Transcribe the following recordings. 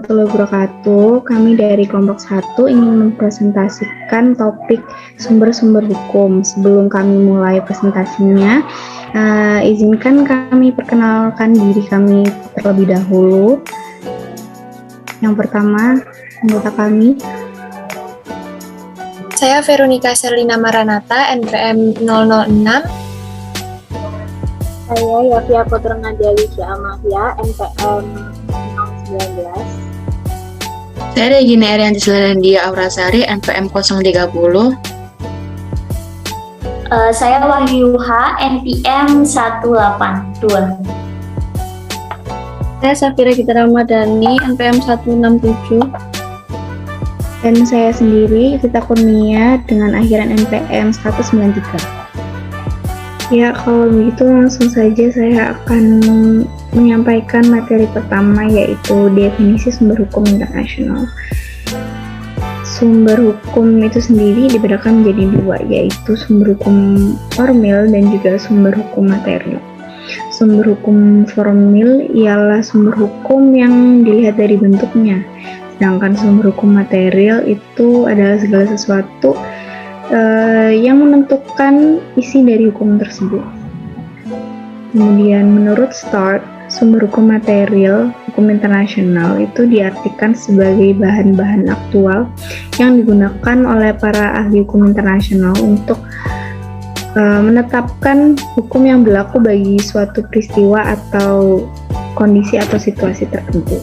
warahmatullahi wabarakatuh. Kami dari kelompok 1 ingin mempresentasikan topik sumber-sumber hukum. Sebelum kami mulai presentasinya, izinkan kami perkenalkan diri kami terlebih dahulu. Yang pertama, anggota kami. Saya Veronica Serlina Maranata, NPM 006. Saya Yafia Putra Najali Syamahya, NPM 019. Saya Regina Arianti Selandia Aurasari, NPM 030. Saya Wahyu H, NPM 182. Saya Safira Gita Ramadhani, NPM 167. Dan saya sendiri, Vita Kurnia, dengan akhiran NPM 193. Ya, kalau begitu langsung saja saya akan menyampaikan materi pertama, yaitu definisi sumber hukum internasional. Sumber hukum itu sendiri dibedakan menjadi dua, yaitu sumber hukum formil dan juga sumber hukum material. Sumber hukum formil ialah sumber hukum yang dilihat dari bentuknya, sedangkan sumber hukum material itu adalah segala sesuatu yang menentukan isi dari hukum tersebut. Kemudian menurut Stark, sumber hukum material, hukum internasional itu diartikan sebagai bahan-bahan aktual yang digunakan oleh para ahli hukum internasional untuk menetapkan hukum yang berlaku bagi suatu peristiwa atau kondisi atau situasi tertentu.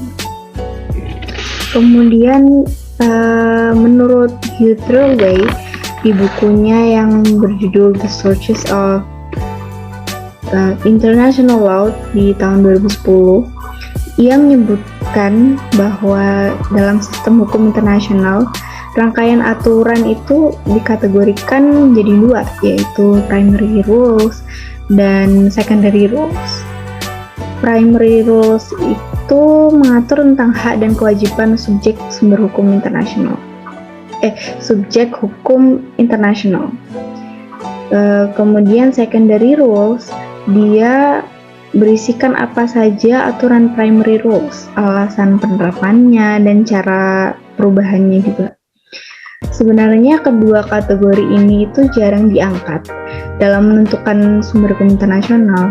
Kemudian menurut Hugh Troway di bukunya yang berjudul The Sources of International Law di tahun 2010, ia menyebutkan bahwa dalam sistem hukum internasional, rangkaian aturan itu dikategorikan menjadi dua, yaitu primary rules dan secondary rules. Primary rules itu mengatur tentang hak dan kewajiban subjek sumber hukum internasional. Subjek hukum internasional. Kemudian secondary rules, dia berisikan apa saja aturan primary rules, alasan penerapannya, dan cara perubahannya juga. Sebenarnya kedua kategori ini itu jarang diangkat dalam menentukan sumber hukum internasional.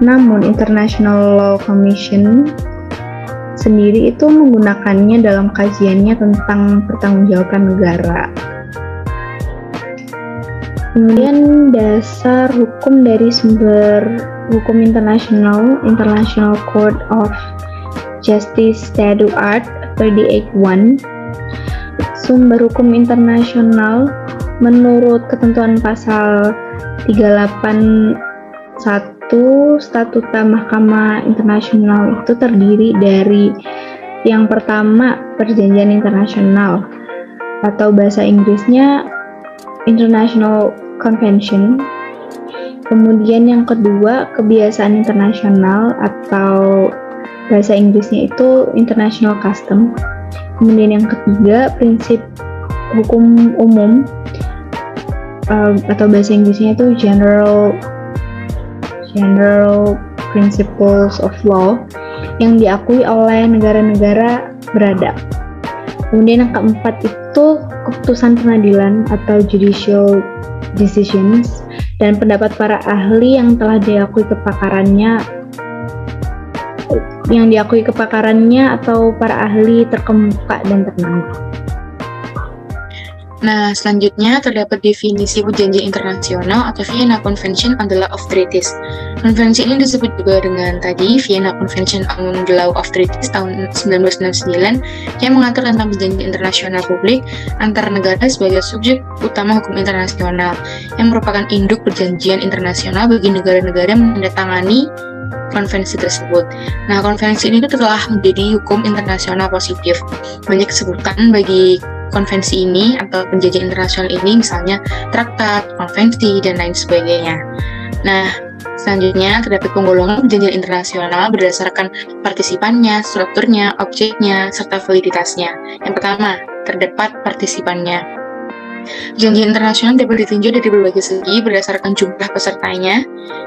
Namun International Law Commission sendiri itu menggunakannya dalam kajiannya tentang pertanggungjawaban negara. Kemudian dasar hukum dari sumber hukum internasional, International Court of Justice Statute Art 38.1. Sumber hukum internasional menurut ketentuan pasal 381 Statuta Mahkamah Internasional itu terdiri dari yang pertama perjanjian internasional atau bahasa Inggrisnya International Convention. Kemudian yang kedua kebiasaan internasional atau bahasa Inggrisnya itu International Custom. Kemudian yang ketiga prinsip hukum umum atau bahasa Inggrisnya itu General Principles of Law yang diakui oleh negara-negara beradab. Kemudian yang keempat itu keputusan pengadilan atau judicial decisions dan pendapat para ahli yang telah diakui kepakarannya atau para ahli terkemuka dan ternama. Nah, selanjutnya terdapat definisi perjanjian internasional atau Vienna Convention on the Law of Treaties. Konvensi ini disebut juga dengan tadi Vienna Convention on the Law of Treaties tahun 1999 yang mengatur tentang perjanjian internasional publik antar negara sebagai subjek utama hukum internasional yang merupakan induk perjanjian internasional bagi negara-negara yang menandatangani konvensi tersebut. Nah, konvensi ini telah menjadi hukum internasional positif. Banyak sebutan bagi konvensi ini atau perjanjian internasional ini, misalnya traktat, konvensi, dan lain sebagainya. Nah, selanjutnya terdapat penggolongan perjanjian internasional berdasarkan partisipannya, strukturnya, objeknya, serta validitasnya. Yang pertama, terdapat partisipannya. Perjanjian internasional dapat ditinjau dari berbagai segi berdasarkan jumlah pesertanya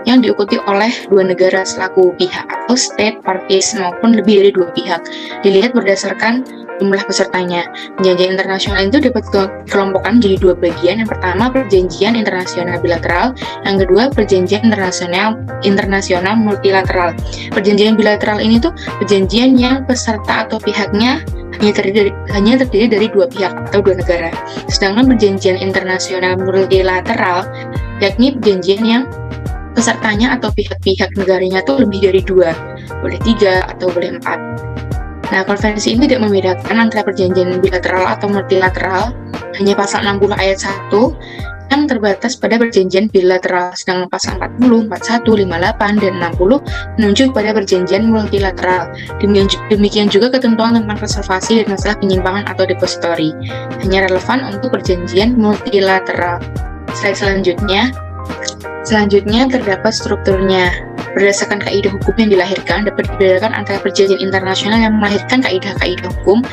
yang diikuti oleh dua negara selaku pihak atau state parties maupun lebih dari dua pihak. Dilihat berdasarkan jumlah pesertanya. Perjanjian internasional itu dapat dikelompokkan jadi dua bagian. Yang pertama, perjanjian internasional bilateral. Yang kedua, perjanjian internasional multilateral. Perjanjian bilateral ini tuh perjanjian yang peserta atau pihaknya hanya terdiri dari dua pihak atau dua negara. Sedangkan perjanjian internasional multilateral yakni perjanjian yang pesertanya atau pihak-pihak negaranya tuh lebih dari dua, boleh 3 atau boleh 4. Nah, konvensi ini tidak membedakan antara perjanjian bilateral atau multilateral, hanya pasal 60 ayat 1 yang terbatas pada perjanjian bilateral, sedangkan pasal 40, 41, 58, dan 60 menunjuk pada perjanjian multilateral. Demikian juga ketentuan tentang reservasi dan masalah penyimpangan atau depository, hanya relevan untuk perjanjian multilateral. Slide selanjutnya terdapat strukturnya. Berdasarkan kaidah hukum yang dilahirkan, dapat dibedakan antara perjanjian internasional yang melahirkan kaidah-kaidah hukum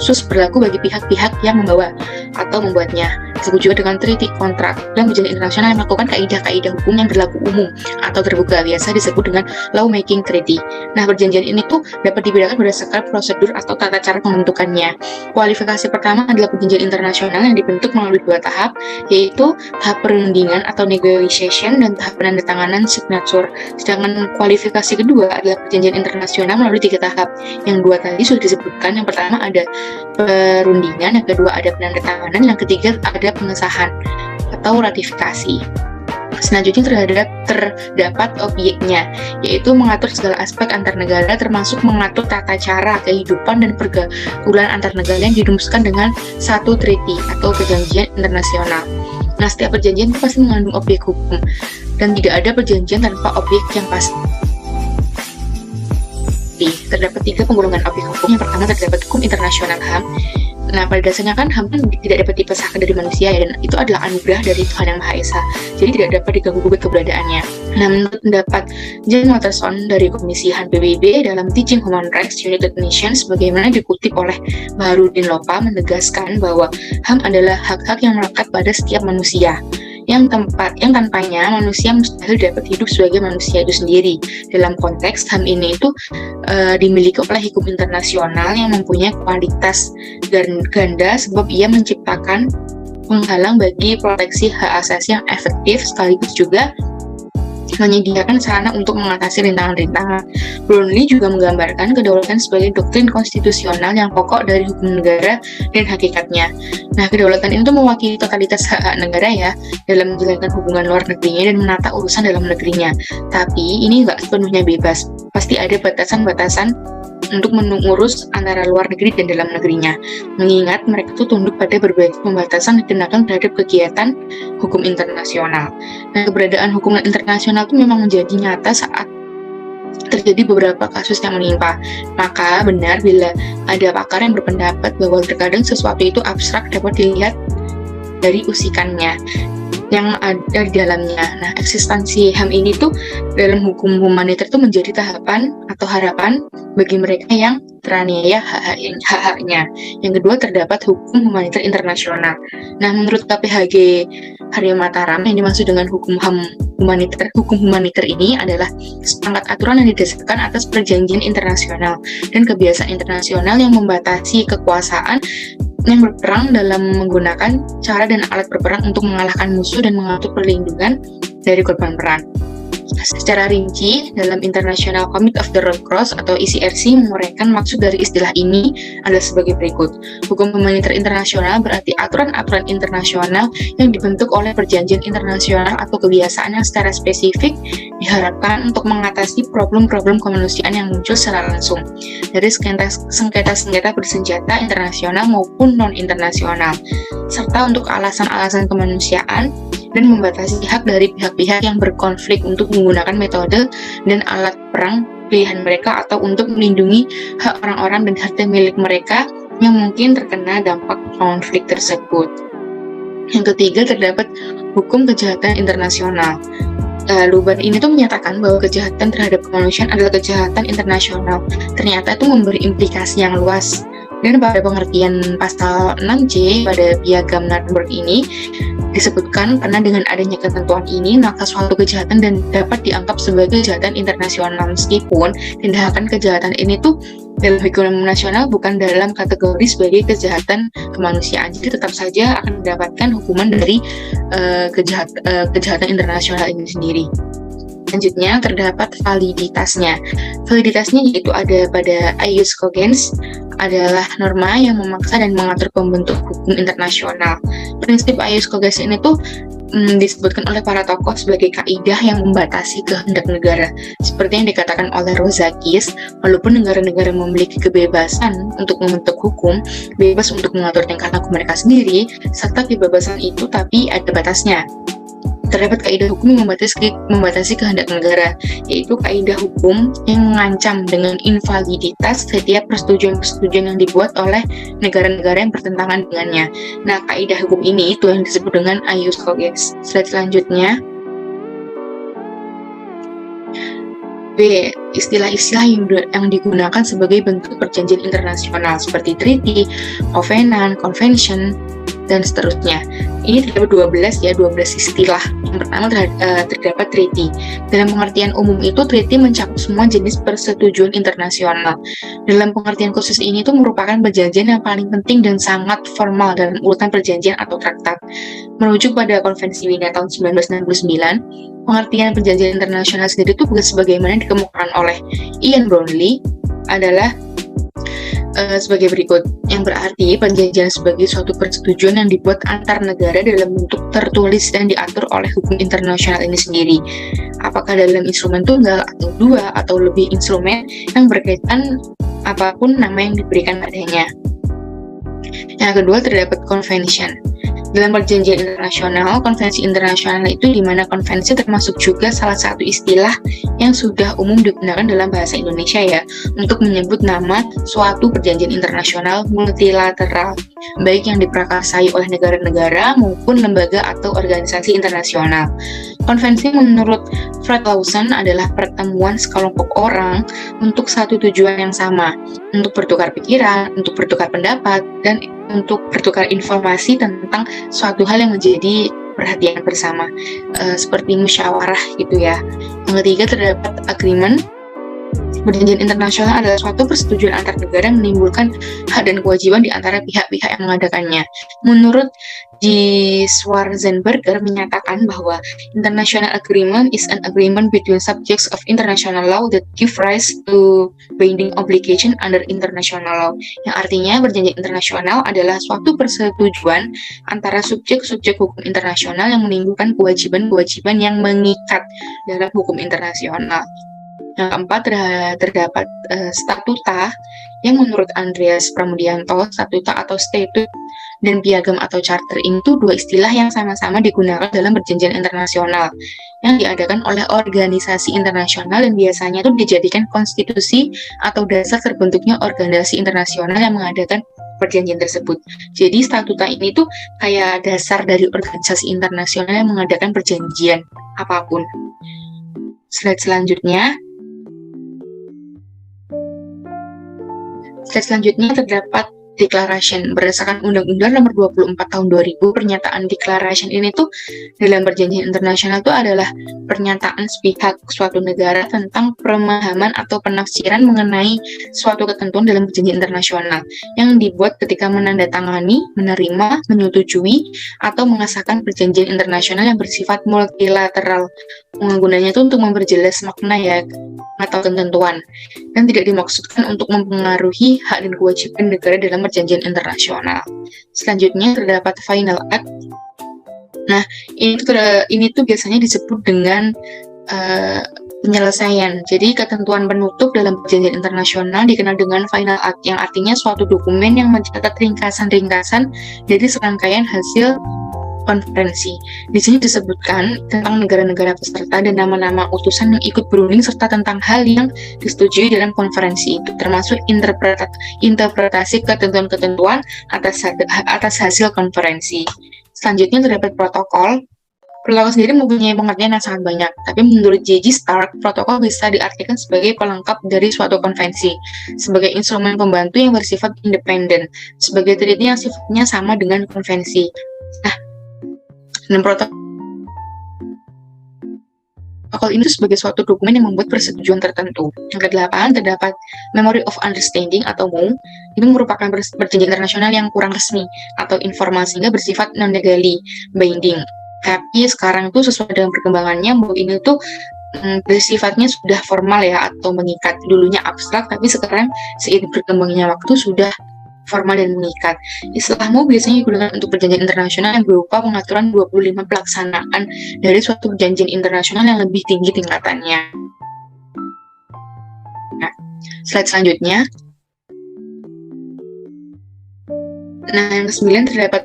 khusus berlaku bagi pihak-pihak yang membawa atau membuatnya. Disebut juga dengan treaty kontrak, dan perjanjian internasional yang melakukan kaidah-kaidah hukum yang berlaku umum atau terbuka, biasa disebut dengan law making treaty. Nah, perjanjian ini tuh dapat dibedakan berdasarkan prosedur atau tata cara pembentukannya. Kualifikasi pertama adalah perjanjian internasional yang dibentuk melalui 2 tahap, yaitu tahap perundingan atau negotiation dan tahap penandatanganan signature. Sedangkan kualifikasi kedua adalah perjanjian internasional melalui 3 tahap. Yang 2 tadi sudah disebutkan. Yang pertama ada perundingan, yang kedua ada penandatanganan, yang ketiga ada pengesahan atau ratifikasi. Selanjutnya terdapat objeknya, yaitu mengatur segala aspek antar negara, termasuk mengatur tata cara kehidupan dan pergaulan antar negara yang dirumuskan dengan satu treaty atau perjanjian internasional. Nah, setiap perjanjian itu pasti mengandung objek hukum, dan tidak ada perjanjian tanpa objek yang pasti. Terdapat 3 penggolongan objek hukum. Yang pertama terdapat hukum internasional HAM. Nah, pada dasarnya kan HAM tidak dapat dipisahkan dari manusia ya, dan itu adalah anugerah dari Tuhan Yang Maha Esa. Jadi tidak dapat diganggu-gugat keberadaannya. Nah, menurut pendapat Jan Watterson dari Komisi HAM PBB dalam Teaching Human Rights United Nations, bagaimana dikutip oleh Baharudin Lopa, menegaskan bahwa HAM adalah hak-hak yang melekat pada setiap manusia. Yang tanpanya manusia mustahil dapat hidup sebagai manusia itu sendiri. Dalam konteks HAM ini itu dimiliki oleh hukum internasional yang mempunyai kualitas ganda, sebab ia menciptakan penghalang bagi proteksi hak asasi yang efektif, sekaligus juga menyediakan sarana untuk mengatasi rintangan-rintangan. Brownlee juga menggambarkan kedaulatan sebagai doktrin konstitusional yang pokok dari hukum negara dan hakikatnya. Nah, kedaulatan itu mewakili totalitas hak-hak negara ya, dalam menjalankan hubungan luar negerinya dan menata urusan dalam negerinya. Tapi ini nggak sepenuhnya bebas, pasti ada batasan-batasan untuk mengurus antara luar negeri dan dalam negerinya, mengingat mereka itu tunduk pada berbagai pembatasan dikenakan terhadap kegiatan hukum internasional. Nah, keberadaan hukum internasional itu memang menjadi nyata saat terjadi beberapa kasus yang menimpa. Maka benar bila ada pakar yang berpendapat bahwa terkadang sesuatu itu abstrak dapat dilihat dari usikannya yang ada di dalamnya. Nah, eksistensi HAM ini tuh dalam hukum humaniter itu menjadi tahapan atau harapan bagi mereka yang teraniaya hak-haknya. Yang kedua, terdapat hukum humaniter internasional. Nah, menurut KPHG Haryo Mataram, yang dimaksud dengan hukum humaniter ini adalah seperangkat aturan yang didasarkan atas perjanjian internasional dan kebiasaan internasional yang membatasi kekuasaan yang berperang dalam menggunakan cara dan alat berperang untuk mengalahkan musuh dan mengatur perlindungan dari korban perang. Secara rinci, dalam International Committee of the Red Cross atau ICRC menguraikan maksud dari istilah ini adalah sebagai berikut. Hukum humaniter internasional berarti aturan-aturan internasional yang dibentuk oleh perjanjian internasional atau kebiasaan yang secara spesifik diharapkan untuk mengatasi problem-problem kemanusiaan yang muncul secara langsung dari sengketa-sengketa bersenjata internasional maupun non-internasional, serta untuk alasan-alasan kemanusiaan dan membatasi hak dari pihak-pihak yang berkonflik untuk menggunakan metode dan alat perang pilihan mereka atau untuk melindungi hak orang-orang dan harta milik mereka yang mungkin terkena dampak konflik tersebut. Yang ketiga, terdapat hukum kejahatan internasional. Luban ini tuh menyatakan bahwa kejahatan terhadap kemanusiaan adalah kejahatan internasional. Ternyata itu memberi implikasi yang luas Dan pada pengertian pasal 6C pada piagam Nuremberg ini disebutkan karena dengan adanya ketentuan ini maka suatu kejahatan dan dapat dianggap sebagai kejahatan internasional, meskipun tindakan kejahatan ini tuh dalam hukum nasional bukan dalam kategori sebagai kejahatan kemanusiaan, jadi tetap saja akan mendapatkan hukuman dari kejahatan internasional ini sendiri. Selanjutnya terdapat validitasnya. Validitasnya yaitu ada pada ius cogens, adalah norma yang memaksa dan mengatur pembentuk hukum internasional. Prinsip ius cogens ini tuh disebutkan oleh para tokoh sebagai kaidah yang membatasi kehendak negara. Seperti yang dikatakan oleh Rozakis, walaupun negara-negara memiliki kebebasan untuk membentuk hukum, bebas untuk mengatur tingkah laku mereka sendiri, serta kebebasan itu tapi ada batasnya. Terdapat kaidah hukum yang membatasi kehendak negara, yaitu kaidah hukum yang mengancam dengan invaliditas setiap persetujuan-persetujuan yang dibuat oleh negara-negara yang bertentangan dengannya. Nah, kaidah hukum ini itu yang disebut dengan ius cogens. Slide selanjutnya. B. Istilah-istilah yang digunakan sebagai bentuk perjanjian internasional seperti treaty, covenant, convention, dan seterusnya. Ini terdapat 12 istilah. Yang pertama terdapat treaty. Dalam pengertian umum itu, treaty mencakup semua jenis persetujuan internasional. Dalam pengertian khusus ini itu merupakan perjanjian yang paling penting dan sangat formal dalam urutan perjanjian atau traktat. Merujuk pada Konvensi Wina tahun 1969, pengertian perjanjian internasional sendiri itu sebagaimana dikemukakan oleh Ian Brownlee adalah sebagai berikut, yang berarti perjanjian sebagai suatu persetujuan yang dibuat antar negara dalam bentuk tertulis dan diatur oleh hukum internasional ini sendiri, apakah dalam instrumen tunggal atau dua atau lebih instrumen yang berkaitan apapun nama yang diberikan padanya. Yang kedua terdapat convention. Dalam perjanjian internasional, konvensi internasional itu di mana konvensi termasuk juga salah satu istilah yang sudah umum digunakan dalam bahasa Indonesia ya, untuk menyebut nama suatu perjanjian internasional multilateral, baik yang diprakarsai oleh negara-negara maupun lembaga atau organisasi internasional. Konvensi menurut Fred Lawson adalah pertemuan sekelompok orang untuk satu tujuan yang sama, untuk bertukar pikiran, untuk bertukar pendapat, dan untuk bertukar informasi tentang suatu hal yang menjadi perhatian bersama, seperti musyawarah gitu ya. Yang ketiga terdapat agreement. Perjanjian internasional adalah suatu persetujuan antar negara yang menimbulkan hak dan kewajiban di antara pihak-pihak yang mengadakannya. Menurut G. Schwarzenberger menyatakan bahwa international agreement is an agreement between subjects of international law that give rise to binding obligation under international law. Yang artinya perjanjian internasional adalah suatu persetujuan antara subjek-subjek hukum internasional yang menimbulkan kewajiban-kewajiban yang mengikat dalam hukum internasional. Yang keempat terdapat statuta, yang menurut Andreas Pramudianto, statuta atau statute dan piagam atau charter itu dua istilah yang sama-sama digunakan dalam perjanjian internasional yang diadakan oleh organisasi internasional dan biasanya itu dijadikan konstitusi atau dasar terbentuknya organisasi internasional yang mengadakan perjanjian tersebut. Jadi statuta ini tuh kayak dasar dari organisasi internasional yang mengadakan perjanjian apapun. Slide selanjutnya. Selanjutnya terdapat declaration. Berdasarkan Undang-Undang Nomor 24 Tahun 2000, pernyataan declaration ini tuh dalam perjanjian internasional itu adalah pernyataan sepihak suatu negara tentang pemahaman atau penafsiran mengenai suatu ketentuan dalam perjanjian internasional yang dibuat ketika menandatangani, menerima, menyetujui, atau mengesahkan perjanjian internasional yang bersifat multilateral. Penggunanya itu untuk memperjelas makna ya atau ketentuan, dan tidak dimaksudkan untuk mempengaruhi hak dan kewajiban negara dalam perjanjian internasional. Selanjutnya terdapat final act. Nah, ini tuh biasanya disebut dengan penyelesaian. Jadi ketentuan penutup dalam perjanjian internasional dikenal dengan final act, yang artinya suatu dokumen yang mencatat ringkasan-ringkasan dari serangkaian hasil konferensi. Di sini disebutkan tentang negara-negara peserta dan nama-nama utusan yang ikut berunding serta tentang hal yang disetujui dalam konferensi itu, termasuk interpretasi ketentuan-ketentuan atas hasil konferensi. Selanjutnya terdapat protokol. Protokol sendiri mempunyai pengertian yang sangat banyak, tapi menurut J.G. Stark, protokol bisa diartikan sebagai pelengkap dari suatu konvensi, sebagai instrumen pembantu yang bersifat independen, sebagai treaty yang sifatnya sama dengan konvensi. Nah, dan protokol ini sebagai suatu dokumen yang membuat persetujuan tertentu. Yang ke-8, terdapat Memory of Understanding atau MOU. Itu merupakan perjanjian internasional yang kurang resmi atau informal sehingga bersifat non-legally binding. Tapi sekarang itu sesuai dengan perkembangannya, MOU ini tuh bersifatnya sudah formal ya atau mengikat. Dulunya abstrak, tapi sekarang seiring berkembangnya waktu sudah formal dan mengikat. Istilah MOU biasanya digunakan untuk perjanjian internasional yang berupa pengaturan 25 pelaksanaan dari suatu perjanjian internasional yang lebih tinggi tingkatannya. Nah, slide selanjutnya. Nah, yang ke-9 terdapat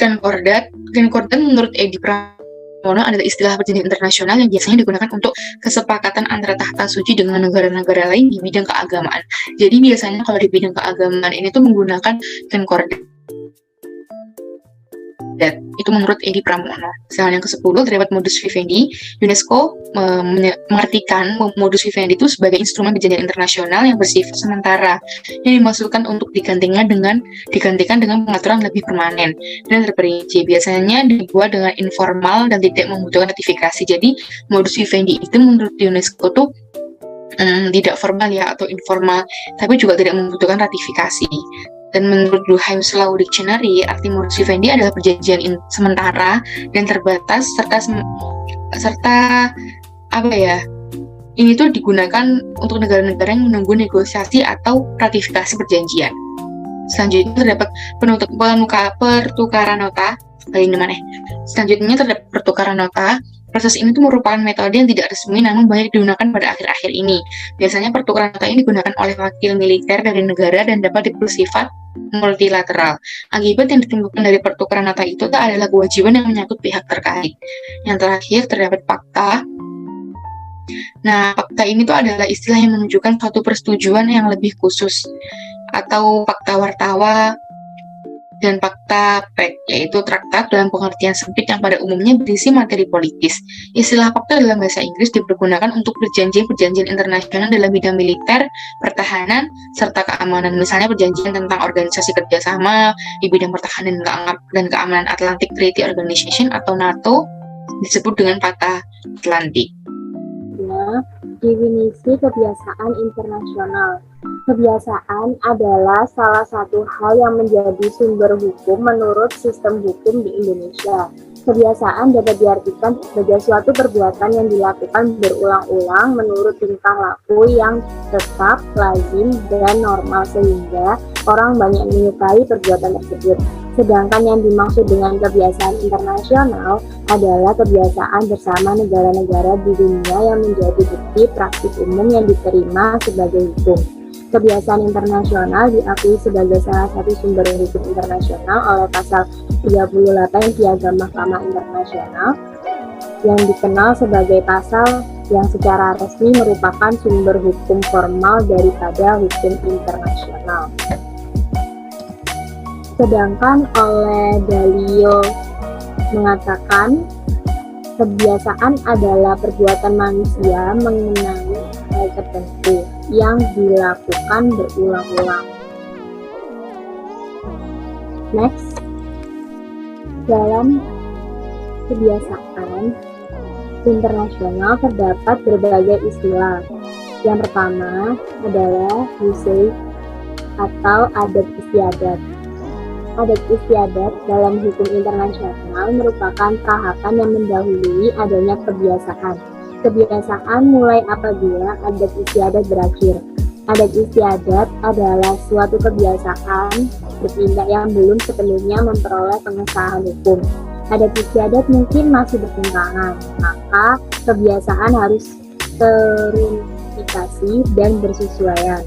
Concordat. Concordat menurut Edi Pramono adalah istilah perjanjian internasional yang biasanya digunakan untuk kesepakatan antara tahta suci dengan negara-negara lain di bidang keagamaan. Jadi biasanya kalau di bidang keagamaan ini tuh menggunakan Concordat. Itu menurut Edi Pramono. Misalnya yang ke-10 terdapat modus vivendi. UNESCO mengartikan modus vivendi itu sebagai instrumen perjanjian internasional yang bersifat sementara yang dimaksudkan untuk digantikan dengan pengaturan lebih permanen dan terperinci. Biasanya dibuat dengan informal dan tidak membutuhkan ratifikasi. Jadi modus vivendi itu menurut UNESCO tuh tidak formal ya atau informal, tapi juga tidak membutuhkan ratifikasi. Dan menurut Duhaim's Law Dictionary, arti modus vivendi adalah perjanjian sementara dan terbatas serta apa ya? Ini tuh digunakan untuk negara-negara yang menunggu negosiasi atau ratifikasi perjanjian. Selanjutnya terdapat pertukaran nota. Selanjutnya terdapat pertukaran nota. Proses ini tuh merupakan metode yang tidak resmi namun banyak digunakan pada akhir-akhir ini. Biasanya pertukaran nota ini digunakan oleh wakil militer dari negara dan dapat bersifat multilateral. Akibat yang ditimbulkan dari pertukaran nota itu adalah kewajiban yang menyangkut pihak terkait. Yang terakhir terdapat fakta. Nah, fakta ini tuh adalah istilah yang menunjukkan suatu persetujuan yang lebih khusus atau fakta wartawa dan fakta pek, yaitu traktat dalam pengertian sempit yang pada umumnya berisi materi politis. Istilah fakta dalam bahasa Inggris dipergunakan untuk perjanjian-perjanjian internasional dalam bidang militer, pertahanan, serta keamanan. Misalnya perjanjian tentang organisasi kerjasama di bidang pertahanan dan keamanan Atlantic Treaty Organization atau NATO disebut dengan Fakta Atlantik. Nah, definisi kebiasaan internasional. Kebiasaan adalah salah satu hal yang menjadi sumber hukum menurut sistem hukum di Indonesia. Kebiasaan dapat diartikan sebagai suatu perbuatan yang dilakukan berulang-ulang menurut tingkah laku yang tetap, lazim, dan normal sehingga orang banyak menyukai perbuatan tersebut. Sedangkan yang dimaksud dengan kebiasaan internasional adalah kebiasaan bersama negara-negara di dunia yang menjadi bukti praktik umum yang diterima sebagai hukum. Kebiasaan internasional diakui sebagai salah satu sumber hukum internasional oleh pasal 38 Piagam Mahkamah Internasional yang dikenal sebagai pasal yang secara resmi merupakan sumber hukum formal daripada hukum internasional. Sedangkan oleh Dalio mengatakan kebiasaan adalah perbuatan manusia mengenai hal tertentu yang dilakukan berulang-ulang. Next, dalam kebiasaan internasional terdapat berbagai istilah. Yang pertama adalah usage atau adat istiadat. Adat istiadat dalam hukum internasional merupakan tahapan yang mendahului adanya kebiasaan. Kebiasaan mulai apabila adat istiadat berakhir. Adat istiadat adalah suatu kebiasaan bertindak yang belum sepenuhnya memperoleh pengesahan hukum. Adat istiadat mungkin masih bertentangan, maka kebiasaan harus terunifikasi dan bersesuaian.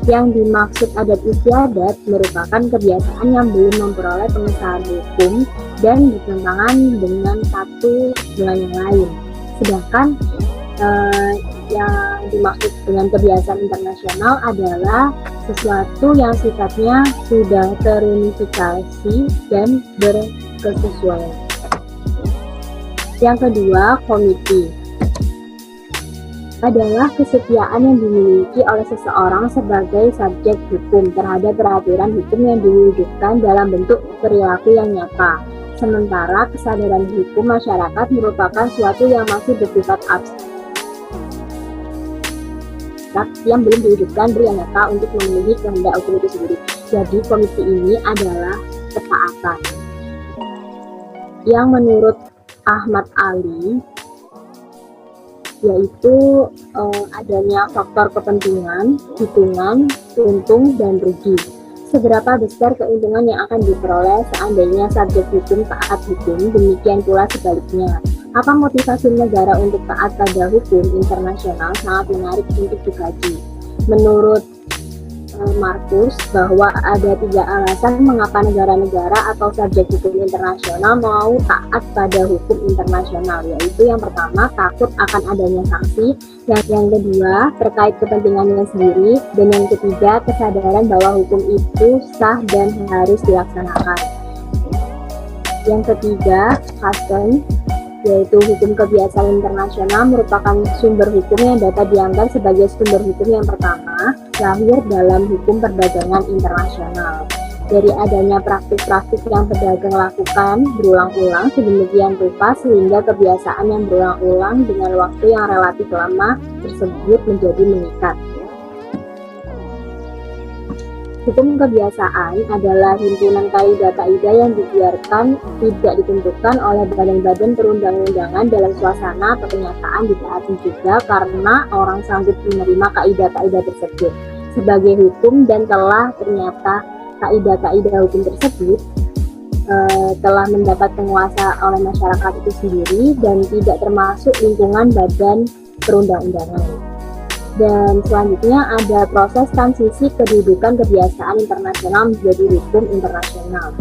Yang dimaksud adat istiadat merupakan kebiasaan yang belum memperoleh pengesahan hukum dan bertentangan dengan satu dengan yang lain. Sedangkan yang dimaksud dengan kebiasaan internasional adalah sesuatu yang sifatnya sudah terunifikasi dan berkesesuaian. Yang kedua, komiti adalah kesetiaan yang dimiliki oleh seseorang sebagai subjek hukum terhadap peraturan hukum yang diwujudkan dalam bentuk perilaku yang nyata. Sementara kesadaran hukum masyarakat merupakan suatu yang masih bersifat abstrak yang belum diwujudkan yang nyata untuk memenuhi kehendak hukum itu sendiri. Jadi komiti ini adalah ketaatan yang menurut Ahmad Ali yaitu adanya faktor kepentingan, hitungan, untung, dan rugi. Seberapa besar keuntungan yang akan diperoleh seandainya subjek hukum taat hukum, demikian pula sebaliknya. Apa motivasi negara untuk taat pada hukum internasional sangat menarik untuk dikaji. Menurut Markus, bahwa ada 3 alasan mengapa negara-negara atau subjek hukum internasional mau taat pada hukum internasional, yaitu yang pertama, takut akan adanya sanksi, yang kedua, terkait kepentingannya sendiri, dan yang ketiga, kesadaran bahwa hukum itu sah dan harus dilaksanakan. Yang ketiga, custom, yaitu hukum kebiasaan internasional merupakan sumber hukum yang dapat dianggap sebagai sumber hukum yang pertama lahir dalam hukum perdagangan internasional. Dari adanya praktik-praktik yang pedagang lakukan berulang-ulang sedemikian rupa sehingga kebiasaan yang berulang-ulang dengan waktu yang relatif lama tersebut menjadi mengikat. Hukum kebiasaan adalah himpunan kaidah-kaidah yang dibiarkan tidak ditentukan oleh badan-badan perundang-undangan dalam suasana atau kenyataan ditaati juga karena orang sanggup menerima kaidah-kaidah tersebut sebagai hukum dan telah ternyata kaidah-kaidah hukum tersebut telah mendapat penguasa oleh masyarakat itu sendiri dan tidak termasuk lingkungan badan perundang-undangan. Dan selanjutnya ada proses transisi kedudukan kebiasaan internasional menjadi hukum internasional.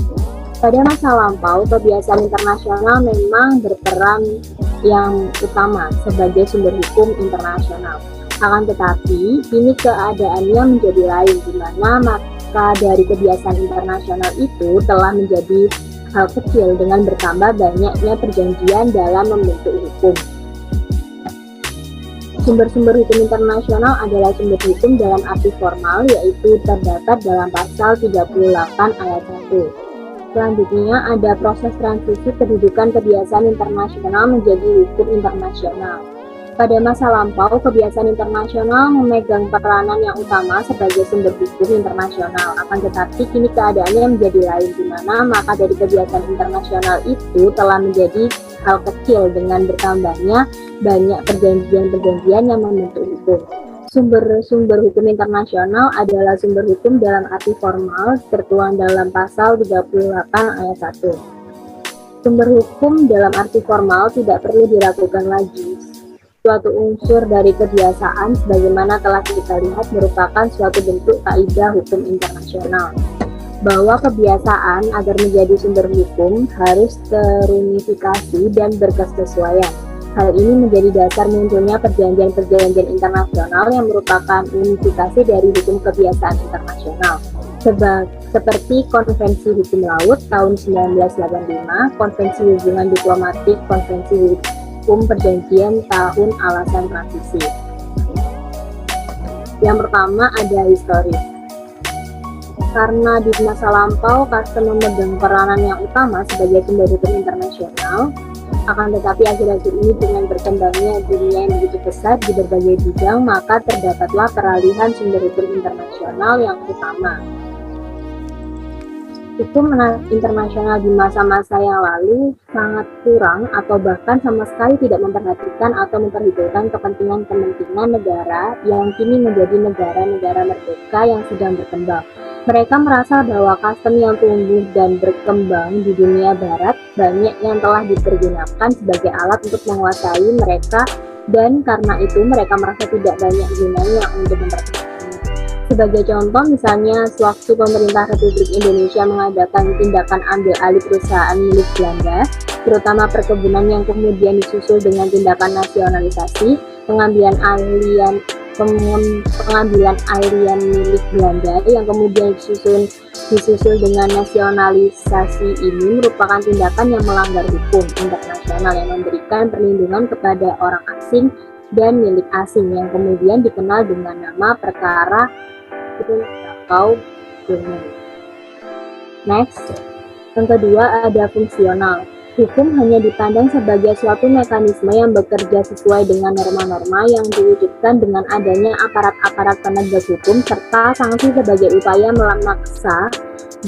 Pada masa lampau, kebiasaan internasional memang berperan yang utama sebagai sumber hukum internasional. Akan tetapi, kini keadaannya menjadi lain, di mana maka dari kebiasaan internasional itu telah menjadi hal kecil dengan bertambah banyaknya perjanjian dalam membentuk hukum. Sumber-sumber hukum internasional adalah sumber hukum dalam arti formal, yaitu terdapat dalam pasal 38 ayat 1. Selanjutnya ada proses transisi kedudukan kebiasaan internasional menjadi hukum internasional. Pada masa lampau, kebiasaan internasional memegang peranan yang utama sebagai sumber hukum internasional. Akan tetapi kini keadaannya menjadi lain, di mana maka dari kebiasaan internasional itu telah menjadi hal kecil dengan bertambahnya banyak perjanjian-perjanjian yang membentuk hukum. Sumber-sumber hukum internasional adalah sumber hukum dalam arti formal tertuang dalam pasal 38 ayat 1. Sumber hukum dalam arti formal tidak perlu diragukan lagi. Suatu unsur dari kebiasaan sebagaimana telah kita lihat merupakan suatu bentuk kaidah hukum internasional. Bahwa kebiasaan agar menjadi sumber hukum harus terunifikasi dan berkesesuaian. Hal ini menjadi dasar munculnya perjanjian-perjanjian internasional yang merupakan unifikasi dari hukum kebiasaan internasional. Seperti Konvensi Hukum Laut tahun 1985, Konvensi Hubungan Diplomatik, Konvensi Hukum Perjanjian tahun alasan transisi. Yang pertama ada historis. Karena di masa lampau custom memegang peranan yang utama sebagai sumber hukum internasional, akan tetapi akhir-akhir ini dengan berkembangnya dunia yang begitu besar di berbagai bidang, maka terdapatlah peralihan sumber hukum internasional yang utama. Hukum internasional di masa-masa yang lalu sangat kurang atau bahkan sama sekali tidak memperhatikan atau memperhitungkan kepentingan-kepentingan negara yang kini menjadi negara-negara merdeka yang sedang berkembang. Mereka merasa bahwa custom yang tumbuh dan berkembang di dunia barat banyak yang telah dipergunakan sebagai alat untuk menguasai mereka dan karena itu mereka merasa tidak banyak gunanya untuk memperhatikannya. Sebagai contoh, misalnya sewaktu pemerintah Republik Indonesia mengadakan tindakan ambil alih perusahaan milik Belanda, terutama perkebunan yang kemudian disusul dengan tindakan nasionalisasi, pengambilan pengambilan alien milik Belanda yang kemudian disusul dengan nasionalisasi ini merupakan tindakan yang melanggar hukum internasional yang memberikan perlindungan kepada orang asing dan milik asing yang kemudian dikenal dengan nama perkara Krakau Brunei. Next, yang kedua ada fungsional. Hukum hanya dipandang sebagai suatu mekanisme yang bekerja sesuai dengan norma-norma yang diwujudkan dengan adanya aparat-aparat penegak hukum serta sanksi sebagai upaya memaksa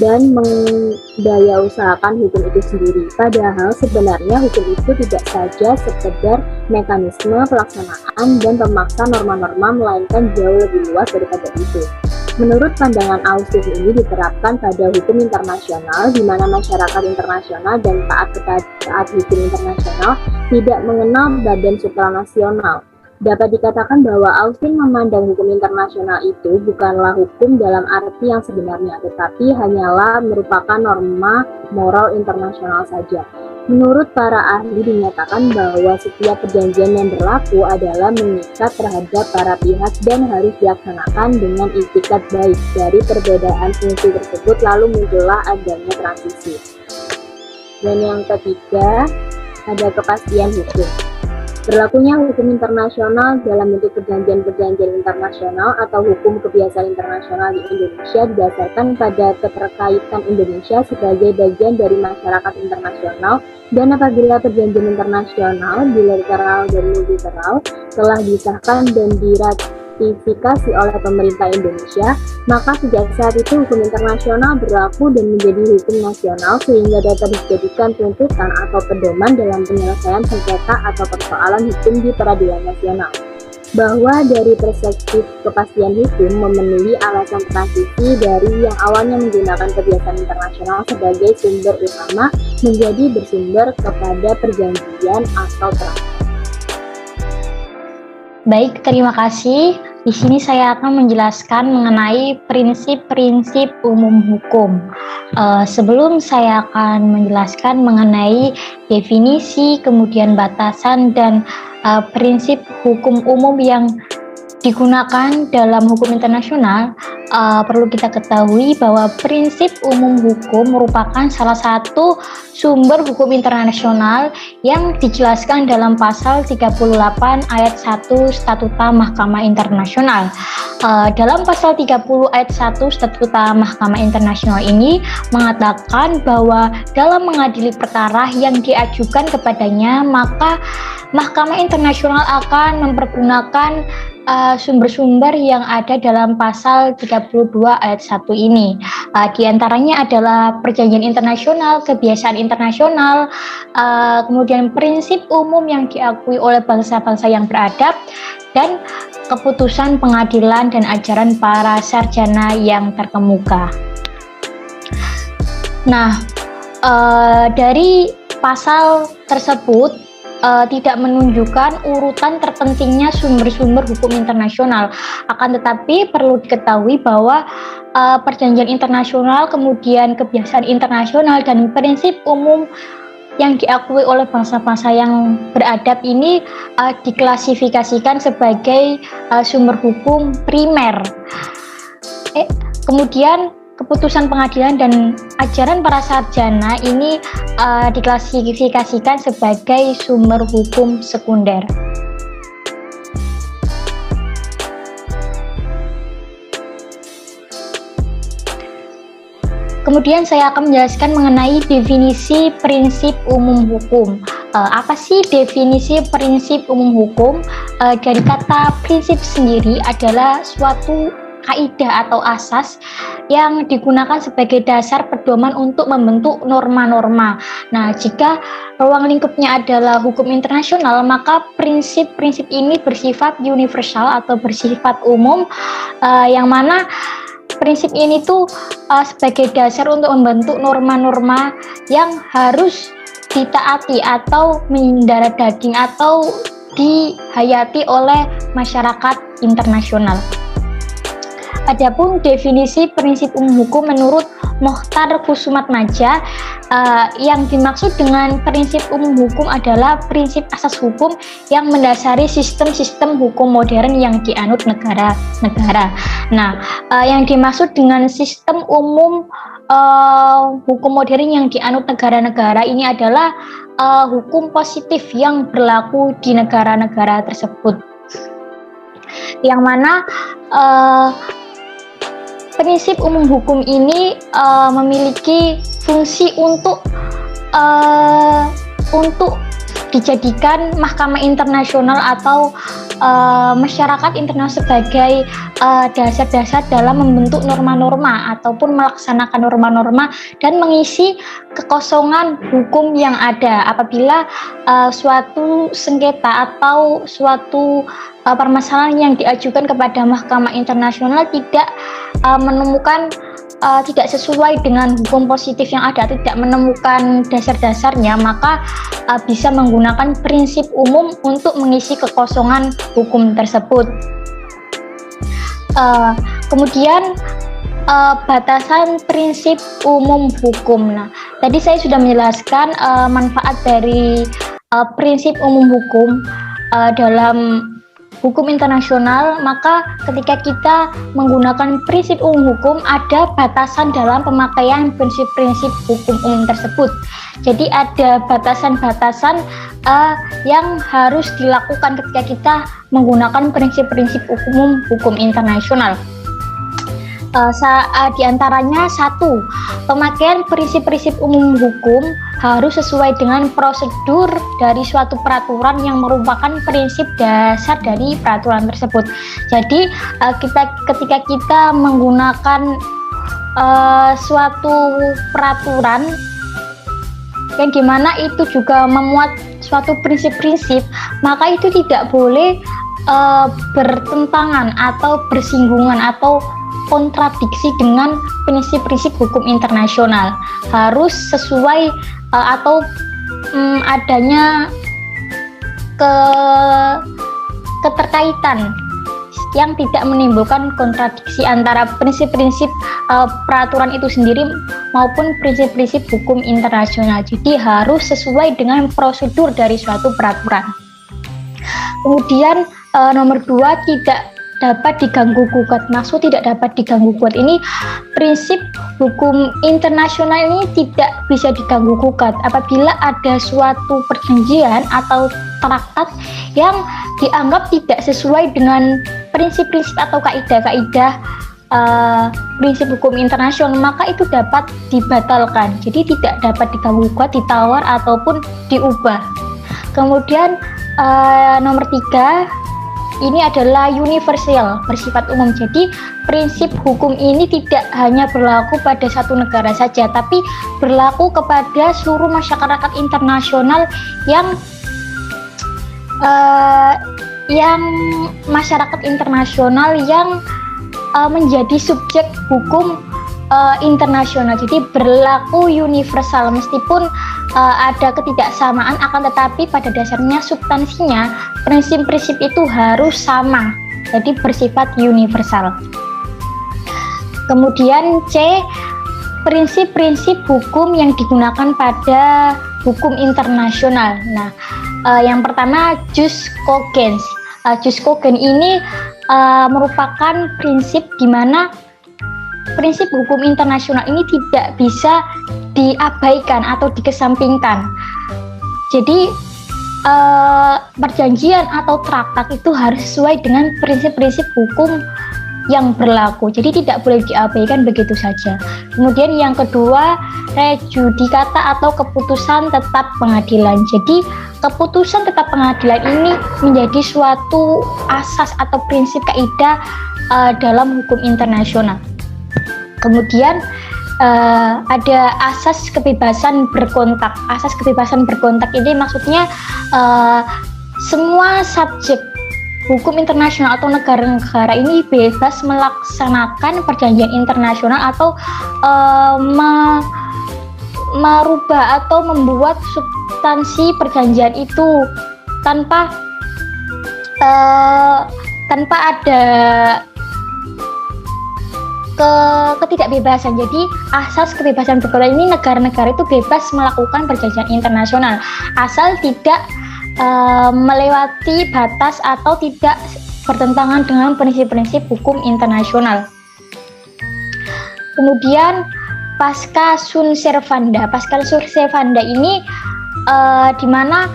dan mendayakusahakan hukum itu sendiri. Padahal sebenarnya hukum itu tidak saja sekedar mekanisme pelaksanaan dan pemaksa norma-norma, melainkan jauh lebih luas daripada itu. Menurut pandangan Austin ini diterapkan pada hukum internasional, di mana masyarakat internasional dan taat hukum internasional tidak mengenal badan supranasional. Dapat dikatakan bahwa Austin memandang hukum internasional itu bukanlah hukum dalam arti yang sebenarnya, tetapi hanyalah merupakan norma moral internasional saja. Menurut para ahli dinyatakan bahwa setiap perjanjian yang berlaku adalah mengikat terhadap para pihak dan harus dilaksanakan dengan itikat baik. Dari perbedaan fungsi tersebut lalu muncullah adanya transisi. Dan yang ketiga ada kepastian hukum. Berlakunya hukum internasional dalam bentuk perjanjian-perjanjian internasional atau hukum kebiasaan internasional di Indonesia didasarkan pada keterkaitan Indonesia sebagai bagian dari masyarakat internasional, dan apabila perjanjian internasional bilateral dan multilateral telah disahkan dan diratifikasi oleh pemerintah Indonesia, maka sejak saat itu hukum internasional berlaku dan menjadi hukum nasional sehingga dapat dijadikan tuntutan atau pedoman dalam penyelesaian sengketa atau persoalan hukum di peradilan nasional. Bahwa dari perspektif kepastian hukum memenuhi alasan transisi dari yang awalnya menggunakan kebiasaan internasional sebagai sumber utama menjadi bersumber kepada perjanjian atau traktat. Baik, terima kasih. Di sini saya akan menjelaskan mengenai prinsip-prinsip umum hukum. Sebelum saya akan menjelaskan mengenai definisi, kemudian batasan, dan prinsip hukum umum yang digunakan dalam hukum internasional, perlu kita ketahui bahwa prinsip umum hukum merupakan salah satu sumber hukum internasional yang dijelaskan dalam pasal 38 ayat 1 Statuta Mahkamah Internasional. Dalam pasal 30 ayat 1 Statuta Mahkamah Internasional ini mengatakan bahwa dalam mengadili perkara yang diajukan kepadanya, maka Mahkamah Internasional akan mempergunakan sumber-sumber yang ada dalam pasal 32 ayat 1 ini. Di antaranya adalah perjanjian internasional, kebiasaan internasional, kemudian prinsip umum yang diakui oleh bangsa-bangsa yang beradab, dan keputusan pengadilan dan ajaran para sarjana yang terkemuka. Nah, dari pasal tersebut tidak menunjukkan urutan terpentingnya sumber-sumber hukum internasional. Akan tetapi perlu diketahui bahwa perjanjian internasional, kemudian kebiasaan internasional, dan prinsip umum yang diakui oleh bangsa-bangsa yang beradab ini diklasifikasikan sebagai sumber hukum primer. Kemudian keputusan pengadilan dan ajaran para sarjana ini diklasifikasikan sebagai sumber hukum sekunder. Kemudian saya akan menjelaskan mengenai definisi prinsip umum hukum. Apa sih definisi prinsip umum hukum? Dari kata prinsip sendiri adalah suatu kaidah atau asas yang digunakan sebagai dasar pedoman untuk membentuk norma-norma. Nah, jika ruang lingkupnya adalah hukum internasional, maka prinsip-prinsip ini bersifat universal atau bersifat umum, yang mana prinsip ini tuh sebagai dasar untuk membentuk norma-norma yang harus ditaati atau mendarah daging atau dihayati oleh masyarakat internasional. Adapun definisi prinsip umum hukum menurut Mokhtar Kusumatmadja. Yang dimaksud dengan prinsip umum hukum adalah prinsip asas hukum yang mendasari sistem-sistem hukum modern yang dianut negara-negara. Nah, yang dimaksud dengan sistem umum hukum modern yang dianut negara-negara ini adalah hukum positif yang berlaku di negara-negara tersebut. Yang mana prinsip umum hukum ini memiliki fungsi untuk dijadikan mahkamah internasional atau masyarakat internasional sebagai dasar-dasar dalam membentuk norma-norma ataupun melaksanakan norma-norma dan mengisi kekosongan hukum yang ada apabila suatu sengketa atau suatu permasalahan yang diajukan kepada mahkamah internasional tidak menemukan tidak sesuai dengan hukum positif yang ada, tidak menemukan dasar-dasarnya, maka bisa menggunakan prinsip umum untuk mengisi kekosongan hukum tersebut. Kemudian batasan prinsip umum hukum. Nah, tadi saya sudah menjelaskan manfaat dari prinsip umum hukum dalam hukum internasional, maka ketika kita menggunakan prinsip umum hukum, ada batasan dalam pemakaian prinsip-prinsip hukum umum tersebut. Jadi ada batasan-batasan yang harus dilakukan ketika kita menggunakan prinsip-prinsip umum hukum internasional. Di antaranya satu, pemakaian prinsip-prinsip umum hukum harus sesuai dengan prosedur dari suatu peraturan yang merupakan prinsip dasar dari peraturan tersebut. Jadi ketika kita menggunakan suatu peraturan yang dimana itu juga memuat suatu prinsip-prinsip, maka itu tidak boleh bertentangan atau bersinggungan atau kontradiksi dengan prinsip-prinsip hukum internasional. Harus sesuai atau adanya keterkaitan yang tidak menimbulkan kontradiksi antara prinsip-prinsip peraturan itu sendiri maupun prinsip-prinsip hukum internasional. Jadi harus sesuai dengan prosedur dari suatu peraturan. Kemudian nomor 2, tidak dapat diganggu gugat. Maksud tidak dapat diganggu gugat ini, prinsip hukum internasional ini tidak bisa diganggu gugat apabila ada suatu perjanjian atau traktat yang dianggap tidak sesuai dengan prinsip-prinsip atau kaidah-kaidah prinsip hukum internasional, maka itu dapat dibatalkan. Jadi tidak dapat diganggu gugat, ditawar ataupun diubah. Kemudian nomor 3, ini adalah universal, bersifat umum. Jadi prinsip hukum ini tidak hanya berlaku pada satu negara saja, tapi berlaku kepada seluruh masyarakat internasional yang masyarakat internasional yang menjadi subjek hukum internasional. Jadi berlaku universal meskipun ada ketidaksamaan, akan tetapi pada dasarnya substansinya prinsip-prinsip itu harus sama. Jadi bersifat universal. Kemudian C, prinsip-prinsip hukum yang digunakan pada hukum internasional. Nah, yang pertama jus cogens. Jus cogens ini merupakan prinsip di mana prinsip hukum internasional ini tidak bisa diabaikan atau dikesampingkan. Jadi perjanjian atau traktat itu harus sesuai dengan prinsip-prinsip hukum yang berlaku. Jadi tidak boleh diabaikan begitu saja. Kemudian yang kedua, rejudikata atau keputusan tetap pengadilan. Jadi keputusan tetap pengadilan ini menjadi suatu asas atau prinsip kaidah dalam hukum internasional. Kemudian ada asas kebebasan berkontak. Asas kebebasan berkontak ini maksudnya semua subjek hukum internasional atau negara-negara ini bebas melaksanakan perjanjian internasional atau merubah atau membuat substansi perjanjian itu tanpa ketidakbebasan. Jadi asas kebebasan berpendapat ini negara-negara itu bebas melakukan perjanjian internasional asal tidak melewati batas atau tidak bertentangan dengan prinsip-prinsip hukum internasional. Kemudian pasca sunt servanda. Pasca sunt servanda ini di mana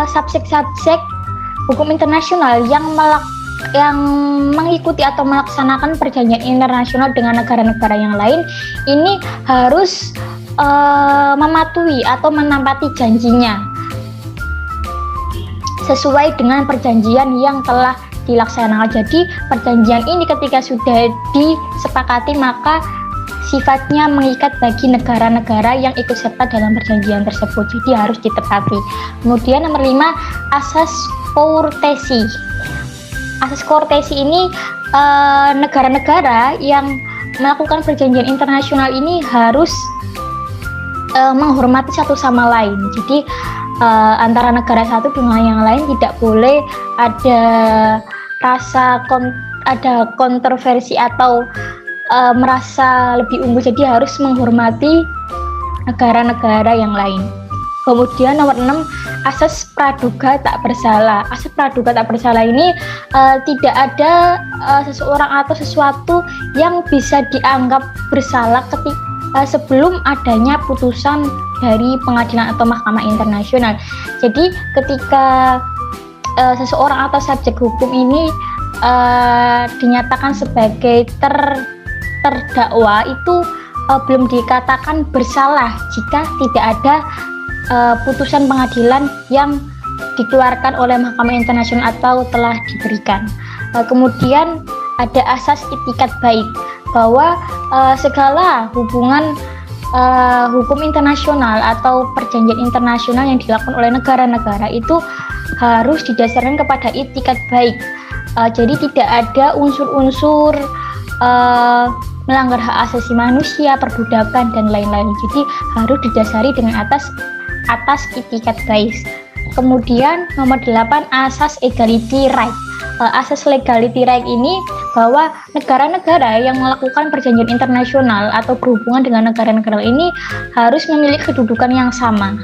subjek-subjek hukum internasional yang mengikuti atau melaksanakan perjanjian internasional dengan negara-negara yang lain ini harus mematuhi atau menempati janjinya sesuai dengan perjanjian yang telah dilaksanakan. Jadi perjanjian ini ketika sudah disepakati maka sifatnya mengikat bagi negara-negara yang ikut serta dalam perjanjian tersebut. Jadi harus ditepati. Kemudian nomor 5, asas courtesy. Asas courtesy ini negara-negara yang melakukan perjanjian internasional ini harus menghormati satu sama lain. Jadi antara negara satu dengan yang lain tidak boleh ada rasa ada kontroversi atau merasa lebih unggul. Jadi harus menghormati negara-negara yang lain. Kemudian nomor 6, asas praduga tak bersalah. Asas praduga tak bersalah ini tidak ada seseorang atau sesuatu yang bisa dianggap bersalah sebelum adanya putusan dari pengadilan atau mahkamah internasional. Jadi ketika seseorang atau subjek hukum ini dinyatakan sebagai terdakwa itu belum dikatakan bersalah jika tidak ada putusan pengadilan yang dikeluarkan oleh mahkamah internasional atau telah diberikan. Kemudian ada asas itikat baik, bahwa segala hubungan hukum internasional atau perjanjian internasional yang dilakukan oleh negara-negara itu harus didasarkan kepada itikat baik. Jadi tidak ada unsur-unsur melanggar hak asasi manusia, perbudakan dan lain-lain. Jadi harus didasari dengan atas itikat baik. Kemudian nomor 8, asas equality right. Asas legality right ini bahwa negara-negara yang melakukan perjanjian internasional atau berhubungan dengan negara-negara ini harus memiliki kedudukan yang sama.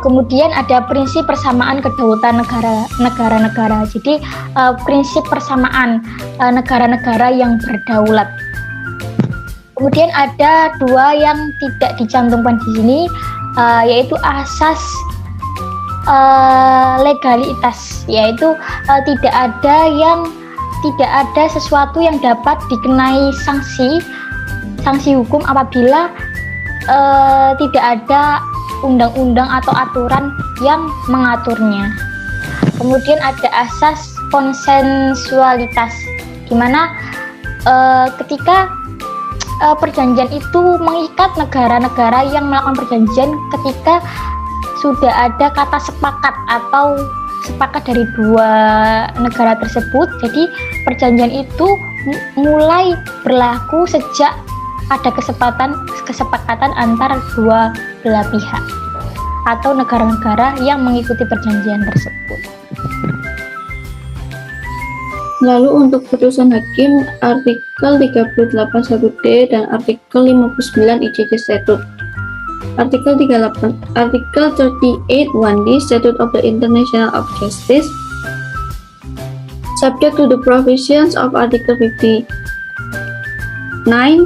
Kemudian ada prinsip persamaan kedaulatan negara-negara. Jadi prinsip persamaan negara-negara yang berdaulat. Kemudian ada 2 yang tidak dicantumkan di sini, yaitu asas legalitas, yaitu tidak ada sesuatu yang dapat dikenai sanksi hukum apabila tidak ada undang-undang atau aturan yang mengaturnya. Kemudian ada asas konsensualitas, di mana ketika perjanjian itu mengikat negara-negara yang melakukan perjanjian ketika sudah ada kata sepakat atau sepakat dari 2 negara tersebut. Jadi perjanjian itu mulai berlaku sejak ada kesepakatan antara 2 belah pihak atau negara-negara yang mengikuti perjanjian tersebut. Lalu untuk putusan hakim, artikel 38.1d dan artikel 59 ICJ Statute. Artikel 38, artikel 38.1d Statute of the International of Justice, subject to the provisions of Article 59,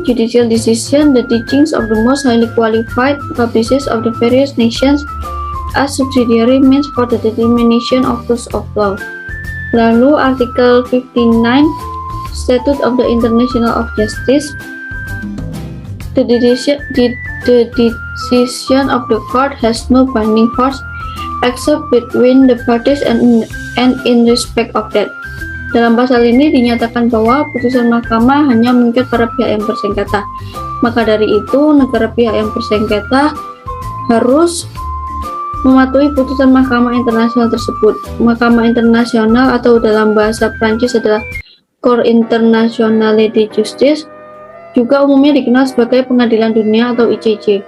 judicial decision, the teachings of the most highly qualified publicists of the various nations as subsidiary means for the determination of rules of law. Lalu artikel 59 Statute of the International of Justice, the decision of the court has no binding force except between the parties and in respect of that. Dalam pasal ini dinyatakan bahwa putusan mahkamah hanya mengikat para pihak yang bersengketa. Maka dari itu, negara pihak yang bersengketa harus mematuhi putusan mahkamah internasional tersebut. Mahkamah internasional atau dalam bahasa Prancis adalah Cour internationale de justice, juga umumnya dikenal sebagai Pengadilan Dunia atau ICJ.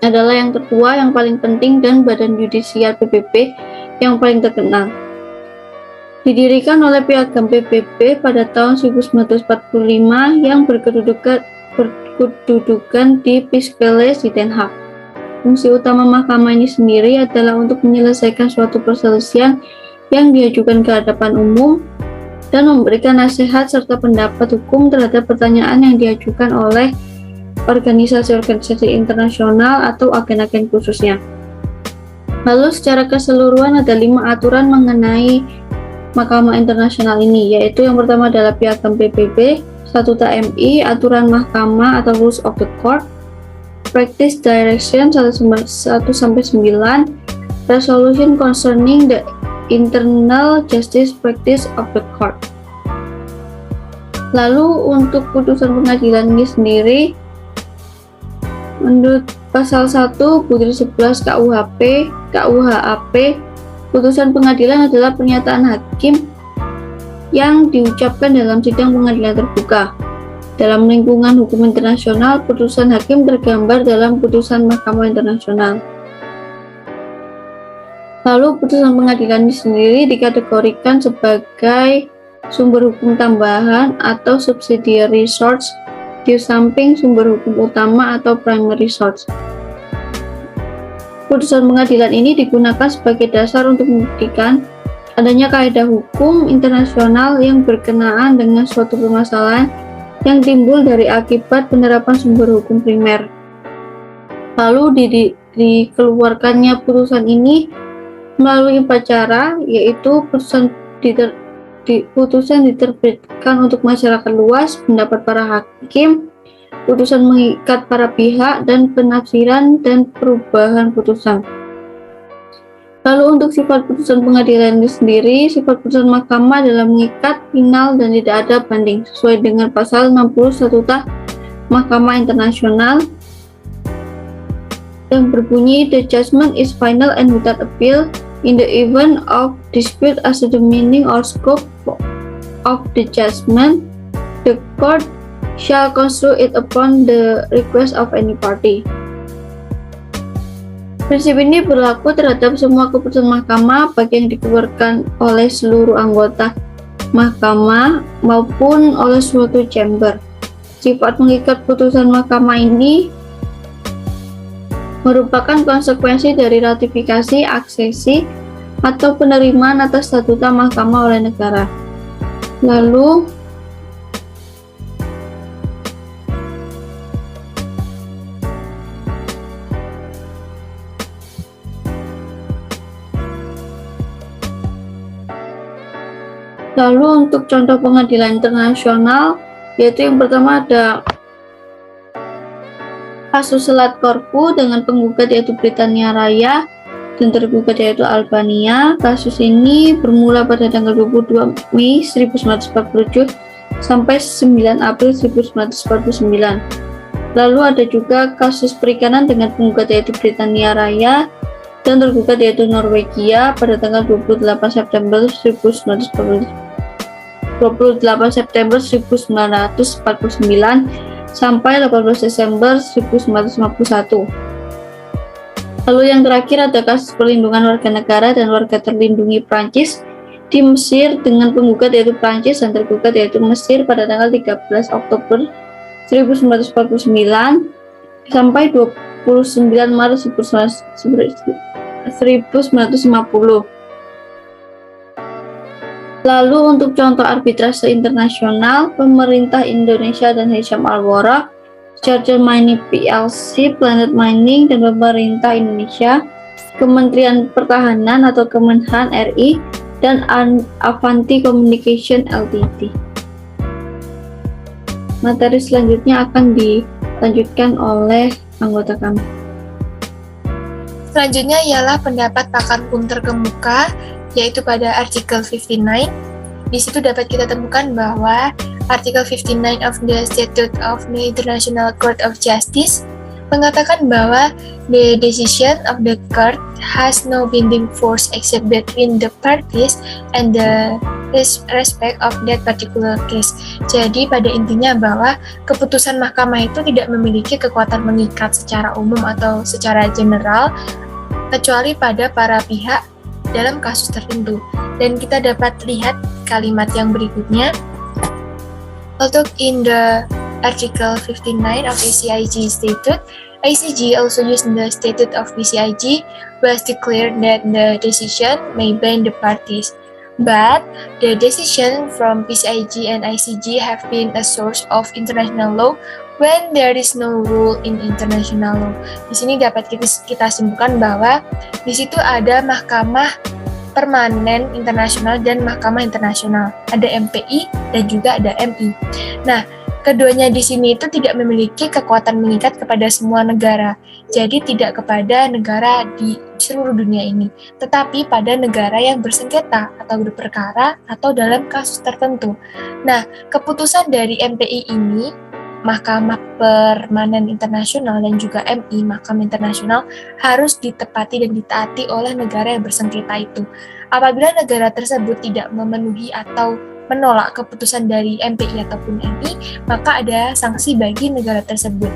Adalah yang tertua, yang paling penting, dan badan yudisial PBB yang paling terkenal. Didirikan oleh Piagam PBB pada tahun 1945 yang berkedudukan di Piscales di Den Haag. Fungsi utama mahkamah ini sendiri adalah untuk menyelesaikan suatu perselisihan yang diajukan ke hadapan umum dan memberikan nasihat serta pendapat hukum terhadap pertanyaan yang diajukan oleh organisasi-organisasi internasional atau agen-agen khususnya. Lalu secara keseluruhan ada 5 aturan mengenai Mahkamah Internasional ini, yaitu yang pertama adalah Piagam PBB, Statuta MI, Aturan Mahkamah atau Rules of the Court, Practice Direction 1-9, Resolution Concerning the Internal Justice Practice of the Court. Lalu untuk putusan pengadilan ini sendiri, menurut pasal 1 butir 11 KUHAP, putusan pengadilan adalah pernyataan hakim yang diucapkan dalam sidang pengadilan terbuka. Dalam lingkungan hukum internasional, putusan hakim tergambar dalam putusan Mahkamah Internasional. Lalu putusan pengadilan ini sendiri dikategorikan sebagai sumber hukum tambahan atau subsidiary source di samping sumber hukum utama atau primary source. Putusan pengadilan ini digunakan sebagai dasar untuk membuktikan adanya kaidah hukum internasional yang berkenaan dengan suatu permasalahan yang timbul dari akibat penerapan sumber hukum primer. Lalu dikeluarkannya putusan ini melalui 4 cara, yaitu putusan diterbitkan untuk masyarakat luas, pendapat para hakim, putusan mengikat para pihak, dan penafsiran dan perubahan putusan. Lalu untuk sifat putusan pengadilan ini sendiri, sifat putusan mahkamah adalah mengikat, final, dan tidak ada banding, sesuai dengan pasal 60 Statuta Mahkamah Internasional yang berbunyi, "The judgment is final and without appeal. In the event of dispute as to the meaning or scope of the judgment, the court shall construe it upon the request of any party." Prinsip ini berlaku terhadap semua keputusan mahkamah, baik yang dikeluarkan oleh seluruh anggota mahkamah maupun oleh suatu chamber. Sifat mengikat putusan mahkamah ini merupakan konsekuensi dari ratifikasi, aksesi, atau penerimaan atas statuta mahkamah oleh negara. Lalu untuk contoh pengadilan internasional, yaitu yang pertama ada kasus Selat Corfu dengan penggugat yaitu Britania Raya dan tergugat yaitu Albania. Kasus ini bermula pada tanggal 22 Mei 1947 sampai 9 April 1949. Lalu ada juga kasus perikanan dengan penggugat yaitu Britania Raya dan tergugat yaitu Norwegia pada tanggal 28 September 1949 sampai 18 Desember 1951. Lalu yang terakhir ada kasus perlindungan warga negara dan warga terlindungi Prancis di Mesir dengan penggugat yaitu Prancis dan tergugat yaitu Mesir pada tanggal 13 Oktober 1949 sampai 29 Maret 1950. Lalu untuk contoh arbitrase internasional, pemerintah Indonesia dan Hisham Alwara, Charger Mining PLC, Planet Mining, dan pemerintah Indonesia, Kementerian Pertahanan atau Kemenhan RI, dan Avanti Communication Ltd. Materi selanjutnya akan dilanjutkan oleh anggota kami. Selanjutnya ialah pendapat pakar hukum terkemuka, yaitu pada artikel 59. Di situ dapat kita temukan bahwa artikel 59 of the Statute of the International Court of Justice mengatakan bahwa the decision of the court has no binding force except between the parties and the respect of that particular case. Jadi pada intinya bahwa keputusan mahkamah itu tidak memiliki kekuatan mengikat secara umum atau secara general kecuali pada para pihak dalam kasus tertentu. Dan kita dapat lihat kalimat yang berikutnya. Although in the Article 59 of ACIG Statute, ICG also used the Statute of PCIG was declared that the decision may bind the parties. But the decision from PCIG and ICG have been a source of international law when there is no rule in international law. Di sini dapat kita simpulkan bahwa di situ ada mahkamah permanen internasional dan mahkamah internasional. Ada MPI dan juga ada MI. Nah, keduanya di sini itu tidak memiliki kekuatan mengikat kepada semua negara. Jadi tidak kepada negara di seluruh dunia ini, tetapi pada negara yang bersengketa atau berperkara atau dalam kasus tertentu. Nah, keputusan dari MPI ini, Mahkamah Permanen Internasional, dan juga MI, Mahkamah Internasional, harus ditepati dan ditaati oleh negara yang bersengketa itu. Apabila negara tersebut tidak memenuhi atau menolak keputusan dari MPI ataupun MI, maka ada sanksi bagi negara tersebut.